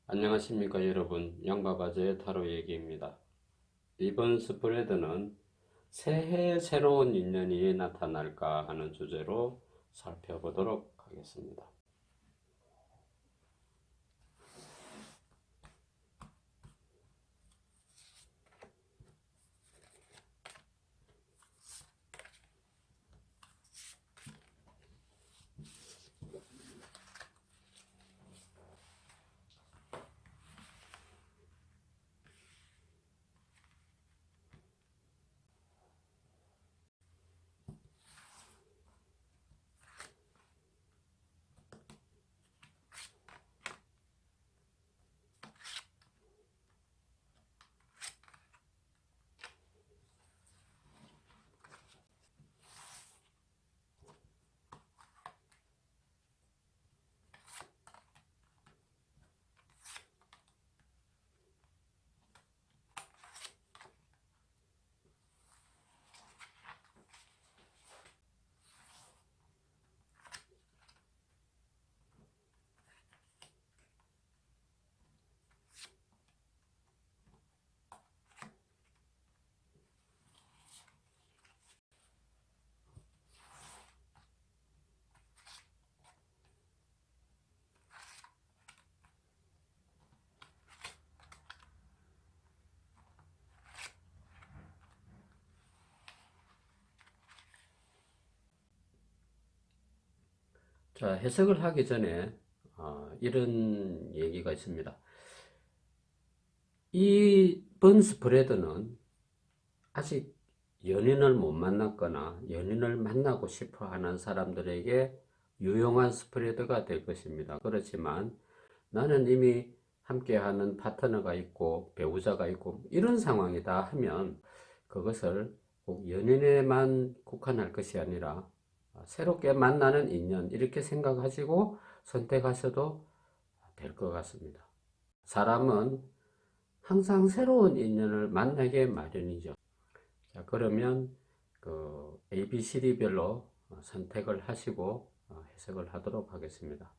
안녕하십니까 여러분, 양바바저의 타로 얘기입니다. 이번 스프레드는 새해에 새로운 인연이 나타날까 하는 주제로 살펴보도록 하겠습니다. 자, 해석을 하기 전에 이런 얘기가 있습니다. 이번 스프레드는 아직 연인을 못 만났거나 연인을 만나고 싶어 하는 사람들에게 유용한 스프레드가 될 것입니다. 그렇지만 나는 이미 함께하는 파트너가 있고 배우자가 있고 이런 상황이다 하면 그것을 꼭 연인에만 국한할 것이 아니라 새롭게 만나는 인연 이렇게 생각하시고 선택하셔도 될 것 같습니다. 사람은 항상 새로운 인연을 만나게 마련이죠. 자, 그러면 그 ABCD별로 선택을 하시고 해석을 하도록 하겠습니다.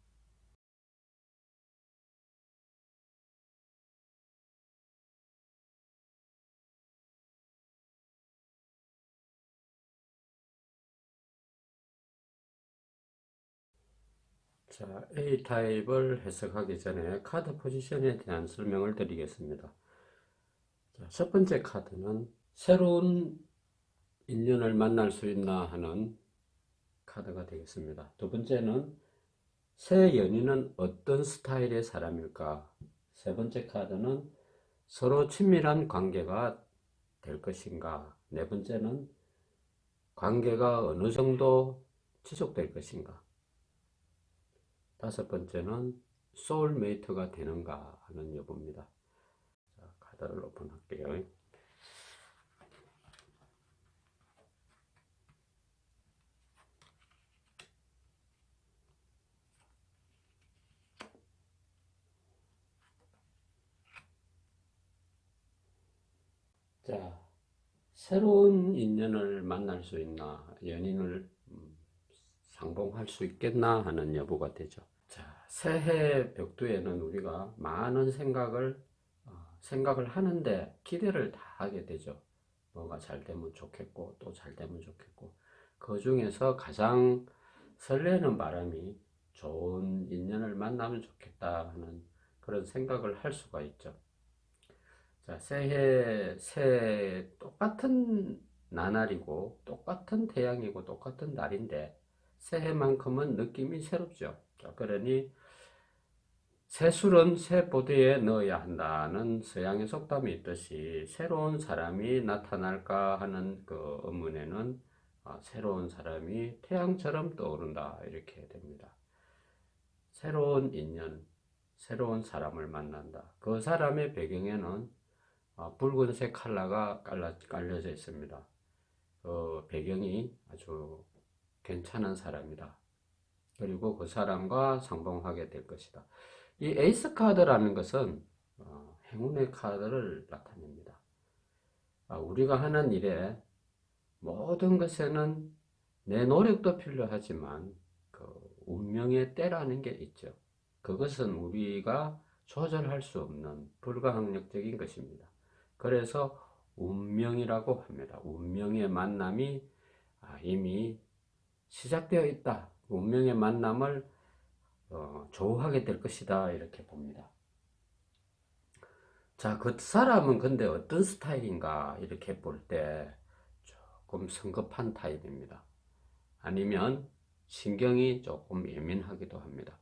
자, A타입을 해석하기 전에 카드 포지션에 대한 설명을 드리겠습니다. 자, 첫 번째 카드는 새로운 인연을 만날 수 있나 하는 카드가 되겠습니다. 두 번째는 새 연인은 어떤 스타일의 사람일까? 세 번째 카드는 서로 친밀한 관계가 될 것인가? 네 번째는 관계가 어느 정도 지속될 것인가? 다섯 번째는 소울메이트가 되는가 하는 여부입니다. 자, 카드를 오픈할게요. 자, 새로운 인연을 만날 수 있나, 연인을 상봉할 수 있겠나 하는 여부가 되죠. 자, 새해 벽두에는 우리가 많은 생각을 하는데 기대를 다 하게 되죠. 뭐가 잘 되면 좋겠고, 또 잘 되면 좋겠고. 그 중에서 가장 설레는 바람이 좋은 인연을 만나면 좋겠다 하는 그런 생각을 할 수가 있죠. 자, 새해 똑같은 나날이고, 똑같은 태양이고, 똑같은 날인데, 새해만큼은 느낌이 새롭죠. 자, 그러니, 새술은 새 보드에 넣어야 한다는 서양의 속담이 있듯이, 새로운 사람이 나타날까 하는 그 의문에는, 새로운 사람이 태양처럼 떠오른다. 이렇게 됩니다. 새로운 인연, 새로운 사람을 만난다. 그 사람의 배경에는 붉은색 컬러가 깔려져 있습니다. 배경이 아주 괜찮은 사람이다. 그리고 그 사람과 상봉하게 될 것이다. 이 에이스 카드라는 것은 행운의 카드를 나타냅니다. 우리가 하는 일에 모든 것에는 내 노력도 필요하지만 그 운명의 때라는 게 있죠. 그것은 우리가 조절할 수 없는 불가항력적인 것입니다. 그래서 운명이라고 합니다. 운명의 만남이 이미 시작되어 있다. 운명의 만남을 조우하게 될 것이다. 이렇게 봅니다. 자, 그 사람은 근데 어떤 스타일인가 이렇게 볼 때 조금 성급한 타입입니다. 아니면 신경이 조금 예민하기도 합니다.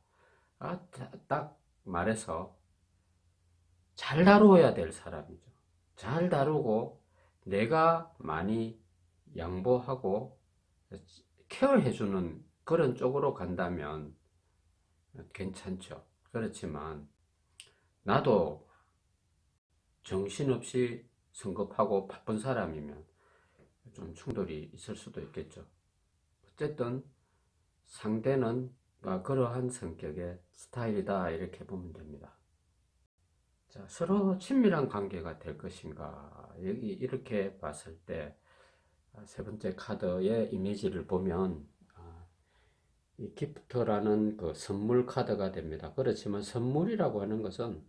딱 말해서 잘 다루어야 될 사람이죠. 잘 다루고 내가 많이 양보하고 케어해주는 그런 쪽으로 간다면 괜찮죠. 그렇지만 나도 정신없이 성급하고 바쁜 사람이면 좀 충돌이 있을 수도 있겠죠. 어쨌든 상대는 그러한 성격의 스타일이다 이렇게 보면 됩니다. 자, 서로 친밀한 관계가 될 것인가 여기 이렇게 봤을 때 세 번째 카드의 이미지를 보면 이 기프트라는 그 선물 카드가 됩니다. 그렇지만 선물이라고 하는 것은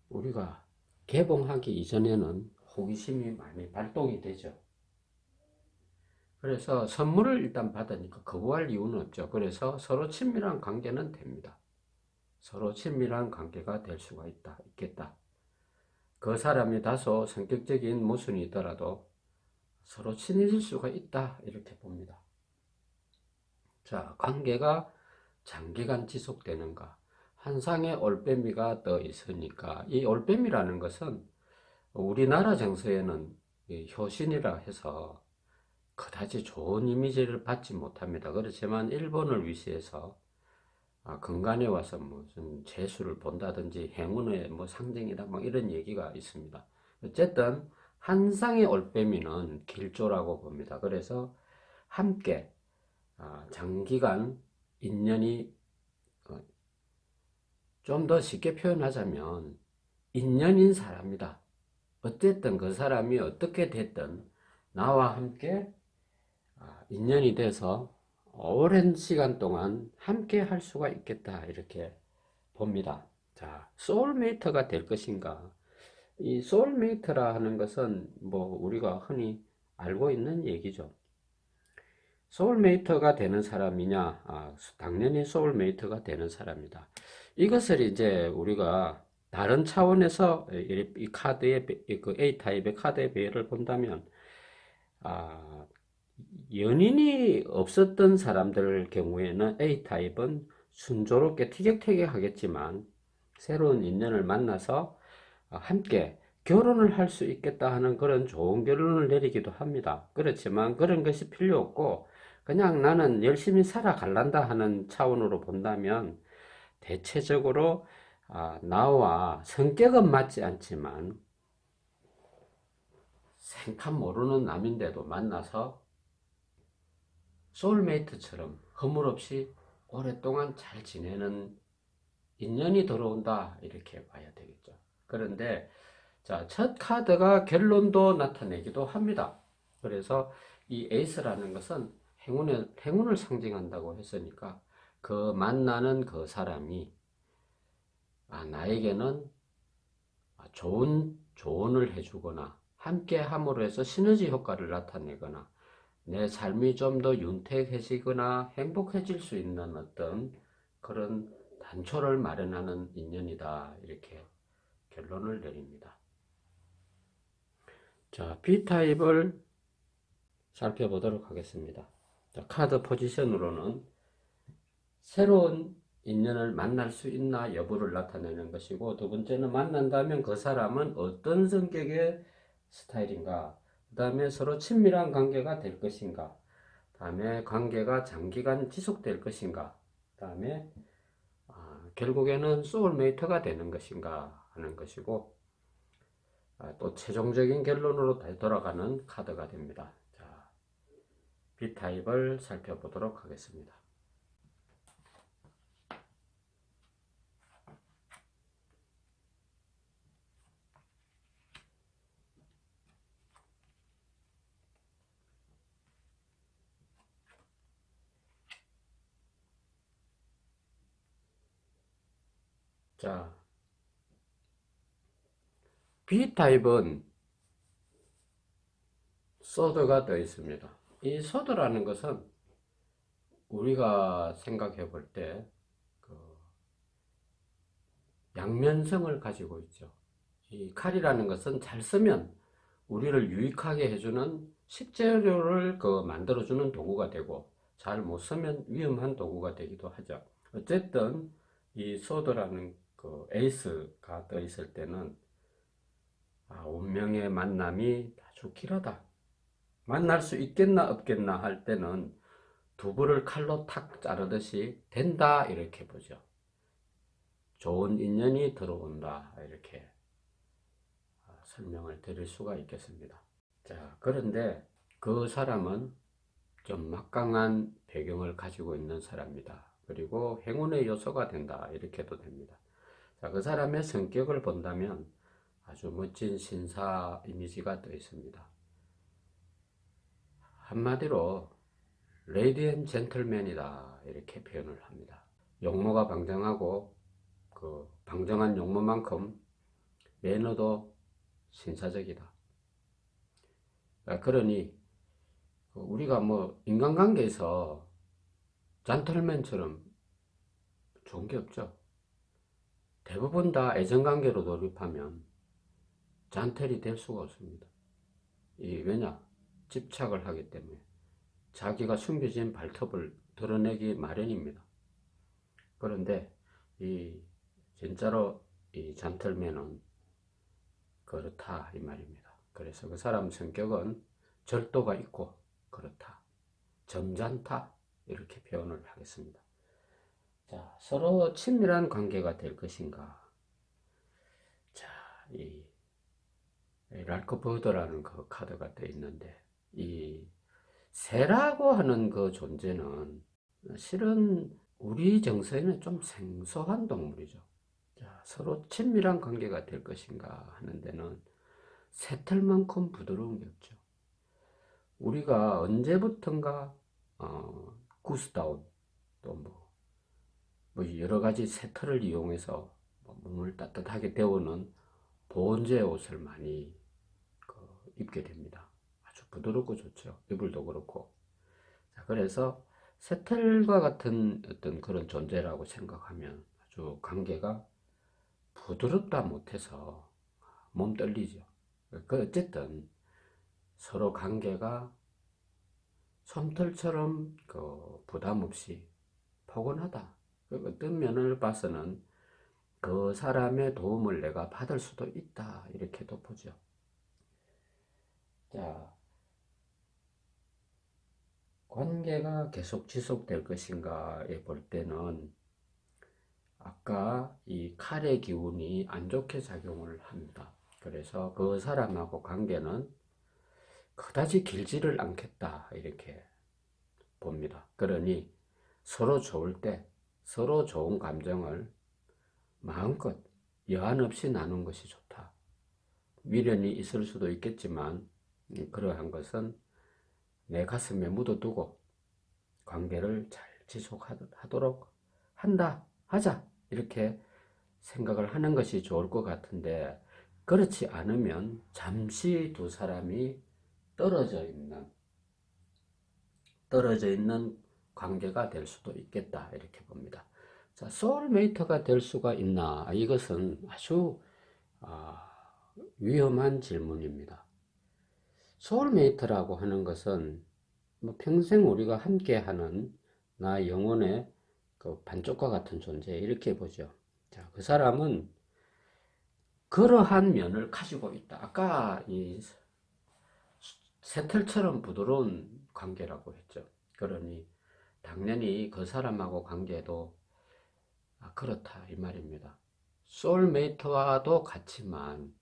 우리가 개봉하기 이전에는 호기심이 많이 발동이 되죠. 그래서 선물을 일단 받으니까 거부할 이유는 없죠. 그래서 서로 친밀한 관계는 됩니다. 서로 친밀한 관계가 될 수가 있겠다. 그 사람이 다소 성격적인 모순이 있더라도 서로 친해질 수가 있다. 이렇게 봅니다. 자, 관계가 장기간 지속되는가? 한 쌍의 올빼미가 더 있으니까 이 올빼미라는 것은 우리나라 정서에는 효신이라 해서 그다지 좋은 이미지를 받지 못합니다. 그렇지만 일본을 위시해서 건간에 와서 무슨 재수를 본다든지 행운의 뭐 상징이다 뭐 이런 얘기가 있습니다. 어쨌든 한 쌍의 올빼미는 길조라고 봅니다. 그래서 함께 장기간 인연이 좀 더 쉽게 표현하자면 인연인 사람이다. 어쨌든 그 사람이 어떻게 됐든 나와 함께 인연이 돼서 오랜 시간 동안 함께 할 수가 있겠다 이렇게 봅니다. 자, 소울메이트가 될 것인가? 이 소울메이트라 하는 것은 뭐 우리가 흔히 알고 있는 얘기죠. 소울메이트가 되는 사람이냐? 당연히 소울메이트가 되는 사람이다. 이것을 이제 우리가 다른 차원에서 이 카드의 그 A타입의 카드의 배열을 본다면 연인이 없었던 사람들 경우에는 A타입은 순조롭게 티격태격하겠지만 새로운 인연을 만나서 함께 결혼을 할 수 있겠다 하는 그런 좋은 결론을 내리기도 합니다. 그렇지만 그런 것이 필요 없고 그냥 나는 열심히 살아갈란다 하는 차원으로 본다면 대체적으로 나와 성격은 맞지 않지만 생판 모르는 남인데도 만나서 소울메이트처럼 허물없이 오랫동안 잘 지내는 인연이 들어온다 이렇게 봐야 되겠죠. 그런데 자, 첫 카드가 결론도 나타내기도 합니다. 그래서 이 에이스라는 것은 행운을 상징한다고 했으니까 그 만나는 그 사람이 나에게는 좋은 조언을 해주거나 함께 함으로 해서 시너지 효과를 나타내거나 내 삶이 좀 더 윤택해지거나 행복해질 수 있는 어떤 그런 단초를 마련하는 인연이다 이렇게 결론을 내립니다. 자, B타입을 살펴보도록 하겠습니다. 자, 카드 포지션으로는 새로운 인연을 만날 수 있나 여부를 나타내는 것이고, 두 번째는 만난다면 그 사람은 어떤 성격의 스타일인가, 그 다음에 서로 친밀한 관계가 될 것인가, 그 다음에 관계가 장기간 지속될 것인가, 그 다음에 결국에는 소울메이트가 되는 것인가 하는 것이고, 또 최종적인 결론으로 돌아가는 카드가 됩니다. 자, B타입을 살펴보도록 하겠습니다. 자, B타입은 소드가 되어 있습니다. 이 소드라는 것은 우리가 생각해 볼 때 그 양면성을 가지고 있죠. 이 칼이라는 것은 잘 쓰면 우리를 유익하게 해주는 식재료를 만들어주는 도구가 되고, 잘 못 쓰면 위험한 도구가 되기도 하죠. 어쨌든 이 소드라는 에이스가 떠 있을 때는 운명의 만남이 아주 길하다. 만날 수 있겠나 없겠나 할 때는 두부를 칼로 탁 자르듯이 된다 이렇게 보죠. 좋은 인연이 들어온다 이렇게 설명을 드릴 수가 있겠습니다. 자, 그런데 그 사람은 좀 막강한 배경을 가지고 있는 사람이다. 그리고 행운의 요소가 된다 이렇게도 됩니다. 자, 그 사람의 성격을 본다면 아주 멋진 신사 이미지가 떠 있습니다. 한마디로 레이디 앤 젠틀맨이다 이렇게 표현을 합니다. 용모가 방정하고 그 방정한 용모만큼 매너도 신사적이다. 그러니 우리가 인간관계에서 젠틀맨처럼 좋은 게 없죠. 대부분 다 애정관계로 돌입하면 젠틀이 될 수가 없습니다. 왜냐? 집착을 하기 때문에 자기가 숨겨진 발톱을 드러내기 마련입니다. 그런데 진짜로 이 젠틀맨은 그렇다 이 말입니다. 그래서 그 사람 성격은 절도가 있고 그렇다, 점잖다 이렇게 표현을 하겠습니다. 자, 서로 친밀한 관계가 될 것인가? 자, 이 랄크버드라는 그 카드가 되어 있는데, 이 새라고 하는 그 존재는 실은 우리 정서에는 좀 생소한 동물이죠. 자, 서로 친밀한 관계가 될 것인가 하는 데는 새털만큼 부드러운 게 없죠. 우리가 언제부턴가 구스다운 또 여러 가지 새털을 이용해서 몸을 따뜻하게 데우는 보온제 옷을 많이 입게 됩니다. 아주 부드럽고 좋죠. 이불도 그렇고. 자, 그래서 새털과 같은 어떤 그런 존재라고 생각하면 아주 관계가 부드럽다 못해서 몸 떨리죠. 어쨌든 서로 관계가 솜털처럼 부담 없이 포근하다. 어떤 면을 봐서는 그 사람의 도움을 내가 받을 수도 있다. 이렇게도 보죠. 자, 관계가 계속 지속될 것인가에 볼 때는 아까 이 칼의 기운이 안 좋게 작용을 합니다. 그래서 그 사람하고 관계는 그다지 길지를 않겠다. 이렇게 봅니다. 그러니 서로 좋을 때 서로 좋은 감정을 마음껏 여한 없이 나눈 것이 좋다. 미련이 있을 수도 있겠지만 그러한 것은 내 가슴에 묻어두고 관계를 잘 지속하도록 하자 이렇게 생각을 하는 것이 좋을 것 같은데, 그렇지 않으면 잠시 두 사람이 떨어져 있는 관계가 될 수도 있겠다 이렇게 봅니다. 자, 소울메이트가 될 수가 있나? 이것은 아주 위험한 질문입니다. 소울메이트라고 하는 것은 평생 우리가 함께하는 나 영혼의 그 반쪽과 같은 존재 이렇게 보죠. 자, 그 사람은 그러한 면을 가지고 있다. 아까 이 새털처럼 부드러운 관계라고 했죠. 그러니 당연히 그 사람하고 관계도 그렇다 이 말입니다. 소울메이트와도 같지만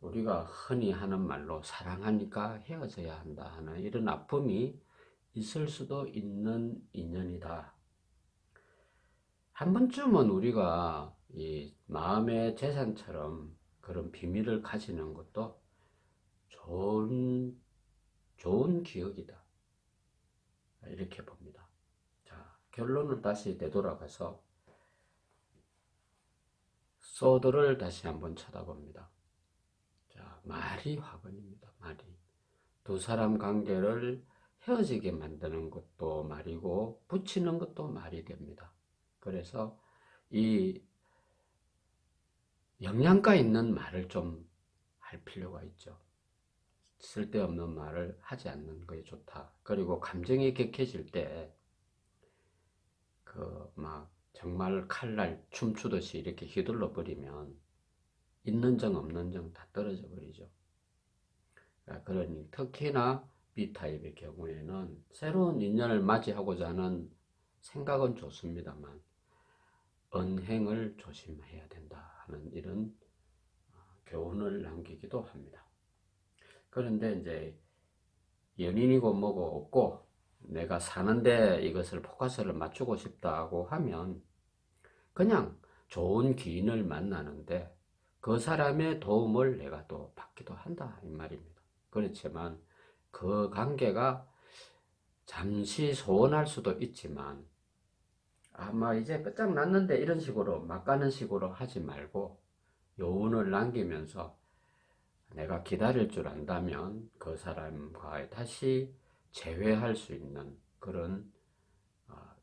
우리가 흔히 하는 말로 사랑하니까 헤어져야 한다 하는 이런 아픔이 있을 수도 있는 인연이다. 한 번쯤은 우리가 이 마음의 재산처럼 그런 비밀을 가지는 것도 좋은 기억이다. 이렇게 봅니다. 자, 결론은 다시 되돌아가서 소드를 다시 한번 쳐다봅니다. 자, 말이 화근입니다. 말이. 두 사람 관계를 헤어지게 만드는 것도 말이고 붙이는 것도 말이 됩니다. 그래서 이 영양가 있는 말을 좀 할 필요가 있죠. 쓸데없는 말을 하지 않는 것이 좋다. 그리고 감정이 격해질 때 막 정말 칼날 춤추듯이 이렇게 휘둘러 버리면 있는 정 없는 정 다 떨어져 버리죠. 그러니 특히나 B타입의 경우에는 새로운 인연을 맞이하고자 하는 생각은 좋습니다만 언행을 조심해야 된다 하는 이런 교훈을 남기기도 합니다. 그런데 이제 연인이고 뭐고 없고 내가 사는데 이것을 포커스를 맞추고 싶다고 하면 그냥 좋은 기인을 만나는데 그 사람의 도움을 내가 또 받기도 한다 이 말입니다. 그렇지만 그 관계가 잠시 소원할 수도 있지만 아마 이제 끝장났는데 이런 식으로 막 가는 식으로 하지 말고 여운을 남기면서 내가 기다릴 줄 안다면 그 사람과 다시 재회할 수 있는 그런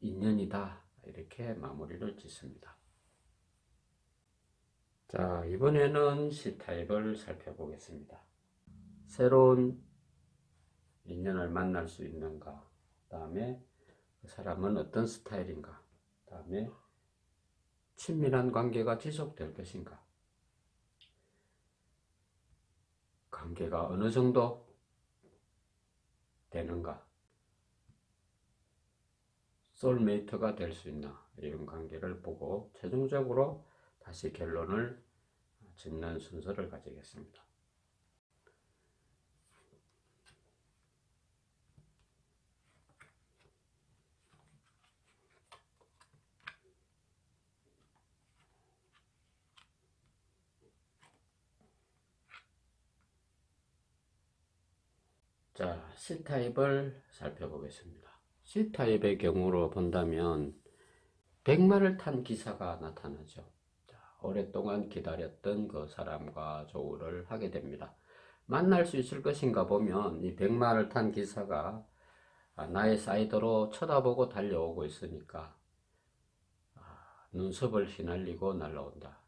인연이다 이렇게 마무리를 짓습니다. 자, 이번에는 C타입을 살펴보겠습니다. 새로운 인연을 만날 수 있는가, 그 다음에 그 사람은 어떤 스타일인가, 그 다음에 친밀한 관계가 지속될 것인가, 관계가 어느 정도 되는가, 소울메이트가 될 수 있나 이런 관계를 보고 최종적으로 다시 결론을 짓는 순서를 가지겠습니다. 자, C타입을 살펴보겠습니다. C타입의 경우로 본다면 백마를 탄 기사가 나타나죠. 자, 오랫동안 기다렸던 그 사람과 조우를 하게 됩니다. 만날 수 있을 것인가 보면 이 백마를 탄 기사가 나의 사이드로 쳐다보고 달려오고 있으니까 눈썹을 휘날리고 날아온다.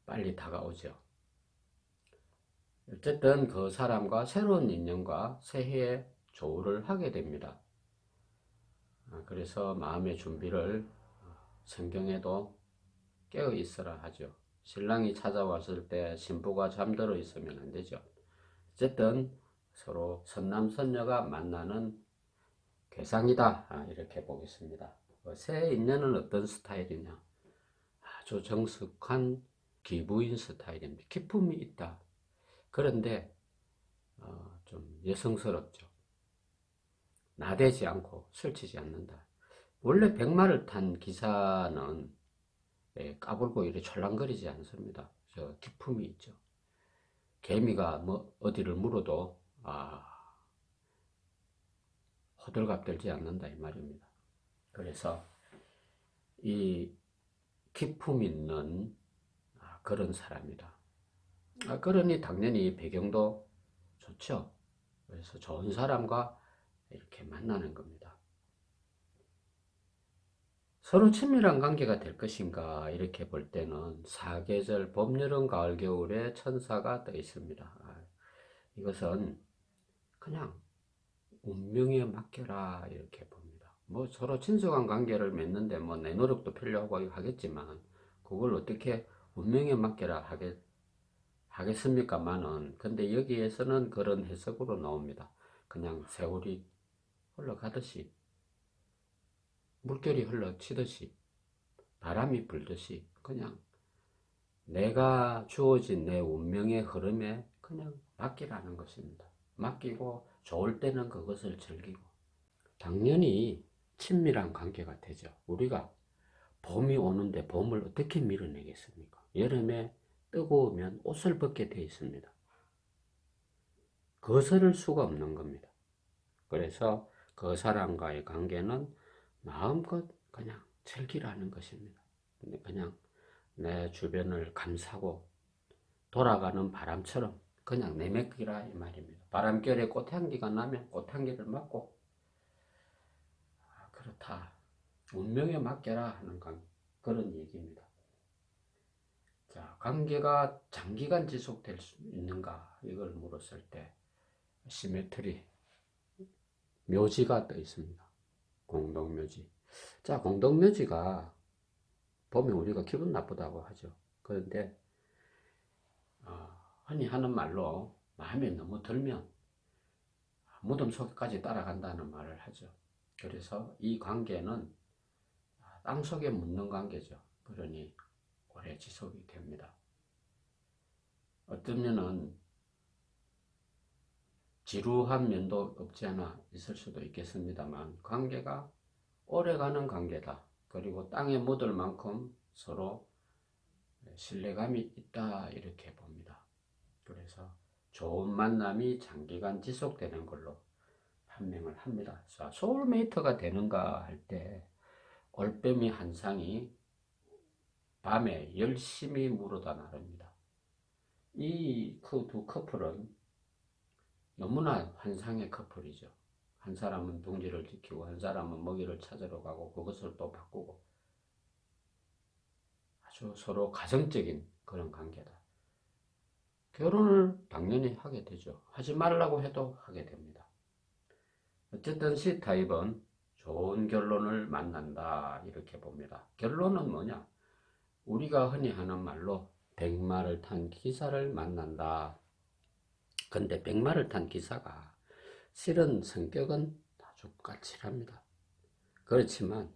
빨리 다가오죠. 어쨌든 그 사람과 새로운 인연과 새해에 조우를 하게 됩니다. 그래서 마음의 준비를 성경에도 깨어 있어라 하죠. 신랑이 찾아왔을 때 신부가 잠들어 있으면 안 되죠. 어쨌든 서로 선남선녀가 만나는 괴상이다 이렇게 보겠습니다. 새 인연은 어떤 스타일이냐, 아주 정숙한 기부인 스타일입니다. 기품이 있다. 그런데 좀 여성스럽죠. 나대지 않고 설치지 않는다. 원래 백마를 탄 기사는 까불고 이렇게 철랑거리지 않습니다. 저 기품이 있죠. 개미가 뭐 어디를 물어도 호들갑 떨지 않는다 이 말입니다. 그래서 이 기품 있는 그런 사람이다. 그러니 당연히 배경도 좋죠. 그래서 좋은 사람과 이렇게 만나는 겁니다. 서로 친밀한 관계가 될 것인가 이렇게 볼 때는 사계절 봄, 여름, 가을, 겨울에 천사가 떠 있습니다. 이것은 그냥 운명에 맡겨라 이렇게 봅니다. 뭐 서로 친숙한 관계를 맺는데 뭐 내 노력도 필요하고 하겠지만 그걸 어떻게 운명에 맡겨라 하겠습니까만은 근데 여기에서는 그런 해석으로 나옵니다. 그냥 세월이 흘러가듯이 물결이 흘러치듯이 바람이 불듯이 그냥 내가 주어진 내 운명의 흐름에 그냥 맡기라는 것입니다. 맡기고 좋을 때는 그것을 즐기고 당연히 친밀한 관계가 되죠. 우리가 봄이 오는데 봄을 어떻게 밀어내겠습니까? 여름에 뜨거우면 옷을 벗게 되어 있습니다. 거스를 수가 없는 겁니다. 그래서 그 사람과의 관계는 마음껏 그냥 즐기라는 것입니다. 그냥 내 주변을 감싸고 돌아가는 바람처럼 그냥 내맡기라 이 말입니다. 바람결에 꽃향기가 나면 꽃향기를 맡고 그렇다. 운명에 맡겨라 하는 그런 얘기입니다. 자, 관계가 장기간 지속될 수 있는가 이걸 물었을 때 시메트리 묘지가 떠 있습니다. 공동묘지. 자, 공동묘지가 보면 우리가 기분 나쁘다고 하죠. 그런데 흔히 하는 말로 마음에 너무 들면 무덤 속까지 따라간다는 말을 하죠. 그래서 이 관계는 땅속에 묻는 관계죠. 그러니 오래 지속이 됩니다. 어쩌면은 지루한 면도 없지 않아 있을 수도 있겠습니다만 관계가 오래가는 관계다. 그리고 땅에 묻을 만큼 서로 신뢰감이 있다 이렇게 봅니다. 그래서 좋은 만남이 장기간 지속되는 걸로 판명을 합니다. 자, 소울메이트가 되는가 할 때 올빼미 한 쌍이 밤에 열심히 물어다 나릅니다. 이 두 커플은 너무나 환상의 커플이죠. 한 사람은 둥지를 지키고 한 사람은 먹이를 찾으러 가고 그것을 또 바꾸고 아주 서로 가정적인 그런 관계다. 결혼을 당연히 하게 되죠. 하지 말라고 해도 하게 됩니다. 어쨌든 C타입은 좋은 결론을 만난다 이렇게 봅니다. 결론은 뭐냐? 우리가 흔히 하는 말로 백마를 탄 기사를 만난다. 근데 백마를 탄 기사가 실은 성격은 아주 까칠합니다. 그렇지만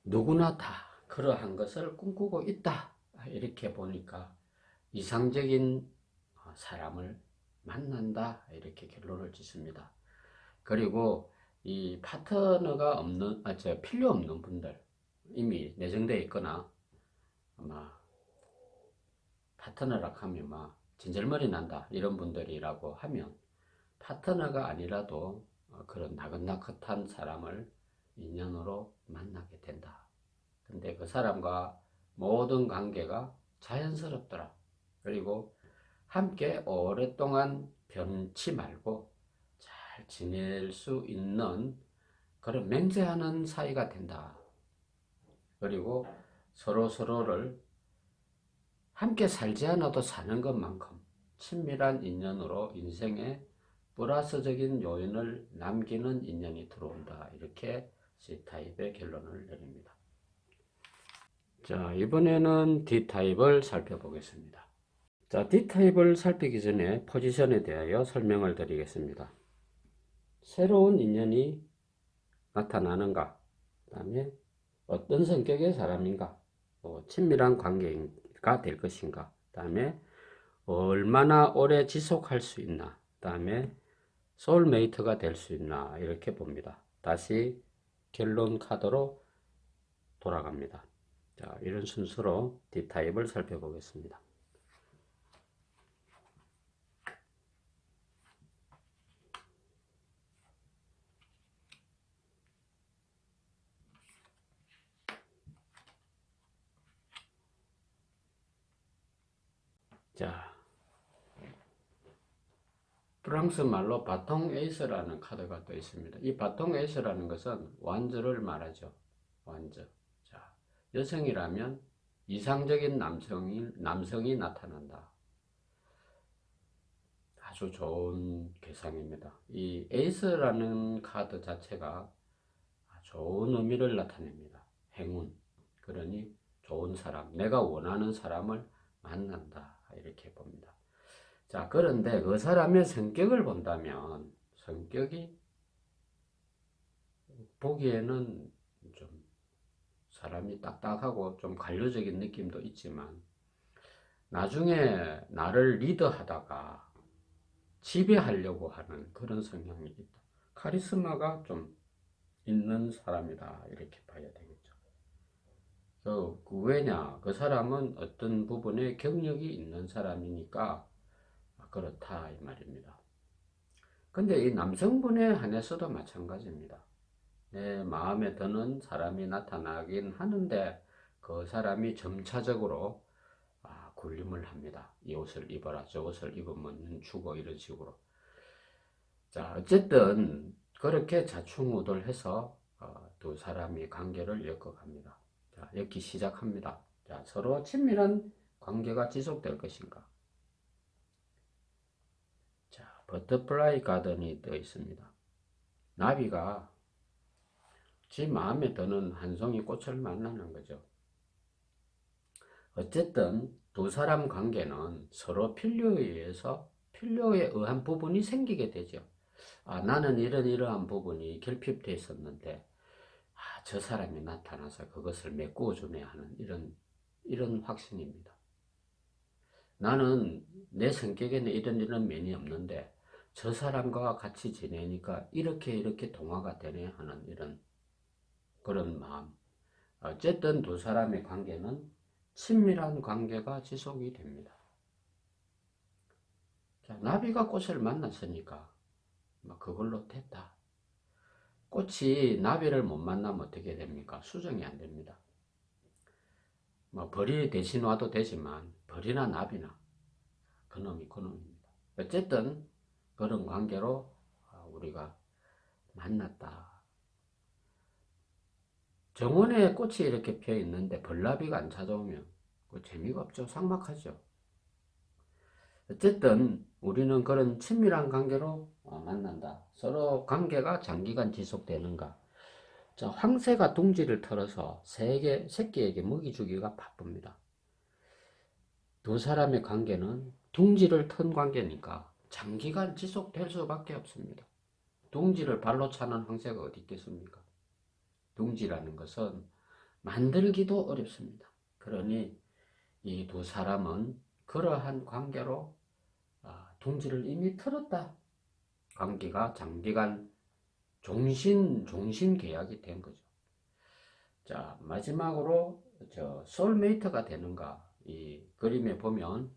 누구나 다 그러한 것을 꿈꾸고 있다. 이렇게 보니까 이상적인 사람을 만난다. 이렇게 결론을 짓습니다. 그리고 이 파트너가 없는, 필요 없는 분들, 이미 내정되어 있거나 아마 파트너라 하면 막 진절머리 난다 이런 분들이라고 하면 파트너가 아니라도 그런 나긋나긋한 사람을 인연으로 만나게 된다. 근데 그 사람과 모든 관계가 자연스럽더라. 그리고 함께 오랫동안 변치 말고 잘 지낼 수 있는 그런 맹세하는 사이가 된다. 그리고 서로를 함께 살지 않아도 사는 것만큼 친밀한 인연으로 인생에 플러스적인 요인을 남기는 인연이 들어온다. 이렇게 C타입의 결론을 내립니다. 자, 이번에는 D타입을 살펴보겠습니다. 자, D타입을 살피기 전에 포지션에 대하여 설명을 드리겠습니다. 새로운 인연이 나타나는가, 그 다음에 어떤 성격의 사람인가, 친밀한 관계가 될 것인가, 그 다음에 얼마나 오래 지속할 수 있나, 그 다음에 소울메이트가 될 수 있나 이렇게 봅니다. 다시 결론 카드로 돌아갑니다. 자, 이런 순서로 D타입을 살펴보겠습니다. 자, 프랑스 말로 바통 에이스라는 카드가 또 있습니다. 이 바통 에이스라는 것은 완저를 말하죠. 완저. 자, 여성이라면 이상적인 남성이 나타난다. 아주 좋은 개상입니다. 이 에이스라는 카드 자체가 좋은 의미를 나타냅니다. 행운. 그러니 좋은 사람, 내가 원하는 사람을 만난다. 이렇게 봅니다. 자, 그런데 그 사람의 성격을 본다면 성격이 보기에는 좀 사람이 딱딱하고 좀 관료적인 느낌도 있지만 나중에 나를 리드하다가 지배하려고 하는 그런 성향이 있다. 카리스마가 좀 있는 사람이다. 이렇게 봐야 되겠죠. 왜냐? 그 사람은 어떤 부분에 경력이 있는 사람이니까 그렇다 이 말입니다. 근데 이 남성분에 한해서도 마찬가지입니다. 내 마음에 드는 사람이 나타나긴 하는데 그 사람이 점차적으로 굴림을 합니다. 이 옷을 입어라, 저 옷을 입으면 죽어, 이런 식으로. 자, 어쨌든 그렇게 좌충우돌해서 두 사람이 관계를 엮어갑니다. 자, 엮기 시작합니다. 자, 서로 친밀한 관계가 지속될 것인가? 자, 버터플라이 가든이 떠 있습니다. 나비가 지 마음에 드는 한 송이 꽃을 만나는 거죠. 어쨌든 두 사람 관계는 서로 필요에 의한 부분이 생기게 되죠. 나는 이러한 부분이 결핍되어 있었는데, 저 사람이 나타나서 그것을 메꾸어 주네 하는 이런 확신입니다. 나는 내 성격에는 이런 면이 없는데, 저 사람과 같이 지내니까 이렇게 동화가 되네 하는 그런 마음. 어쨌든 두 사람의 관계는 친밀한 관계가 지속이 됩니다. 자, 나비가 꽃을 만났으니까 그걸로 됐다. 꽃이 나비를 못 만나면 어떻게 됩니까? 수정이 안 됩니다. 벌이 대신 와도 되지만 벌이나 나비나 그놈이 그놈입니다. 어쨌든 그런 관계로 우리가 만났다. 정원에 꽃이 이렇게 피어 있는데 벌나비가 안 찾아오면 재미가 없죠. 삭막하죠. 어쨌든 우리는 그런 친밀한 관계로 만난다. 서로 관계가 장기간 지속되는가. 자, 황새가 둥지를 털어서 새끼에게 먹이 주기가 바쁩니다. 두 사람의 관계는 둥지를 턴 관계니까 장기간 지속될 수밖에 없습니다. 둥지를 발로 차는 황새가 어디 있겠습니까? 둥지라는 것은 만들기도 어렵습니다. 그러니 이 두 사람은 그러한 관계로 둥지를 이미 틀었다. 관계가 장기간 종신 계약이 된 거죠. 자, 마지막으로 소울메이트가 되는가? 이 그림에 보면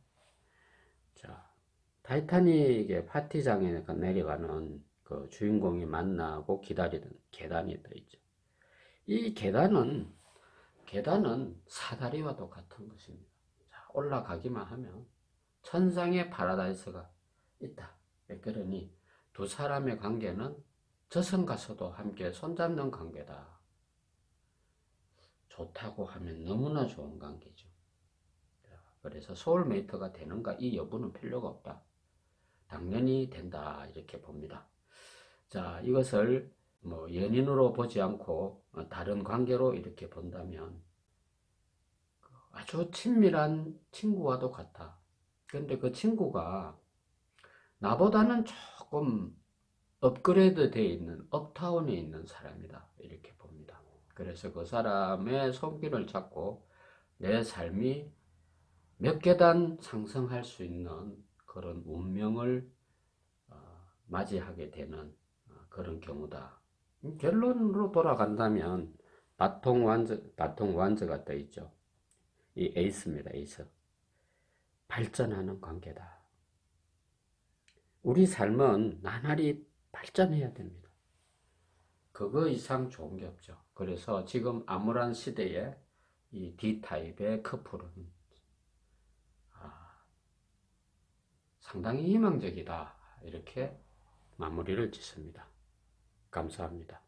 자, 타이타닉의 파티장에 내려가는 그 주인공이 만나고 기다리던 계단이 떠 있죠. 이 계단은 사다리와도 같은 것입니다. 자, 올라가기만 하면 천상의 파라다이스가 있다. 그러니 두 사람의 관계는 저승 가서도 함께 손잡는 관계다. 좋다고 하면 너무나 좋은 관계죠. 그래서 소울메이트가 되는가 이 여부는 필요가 없다. 당연히 된다 이렇게 봅니다. 자, 이것을 연인으로 보지 않고 다른 관계로 이렇게 본다면 아주 친밀한 친구와도 같아. 근데 그 친구가 나보다는 조금 업그레이드 되어 있는 업타운에 있는 사람이다 이렇게 봅니다. 그래서 그 사람의 손길을 잡고 내 삶이 몇 계단 상승할 수 있는 그런 운명을 맞이하게 되는 그런 경우다. 결론으로 돌아간다면 바통 완저가 떠 있죠. 이 에이스입니다. 에이스. 발전하는 관계다. 우리 삶은 나날이 발전해야 됩니다. 그거 이상 좋은 게 없죠. 그래서 지금 암울한 시대에 이 D타입의 커플은 상당히 희망적이다. 이렇게 마무리를 짓습니다. 감사합니다.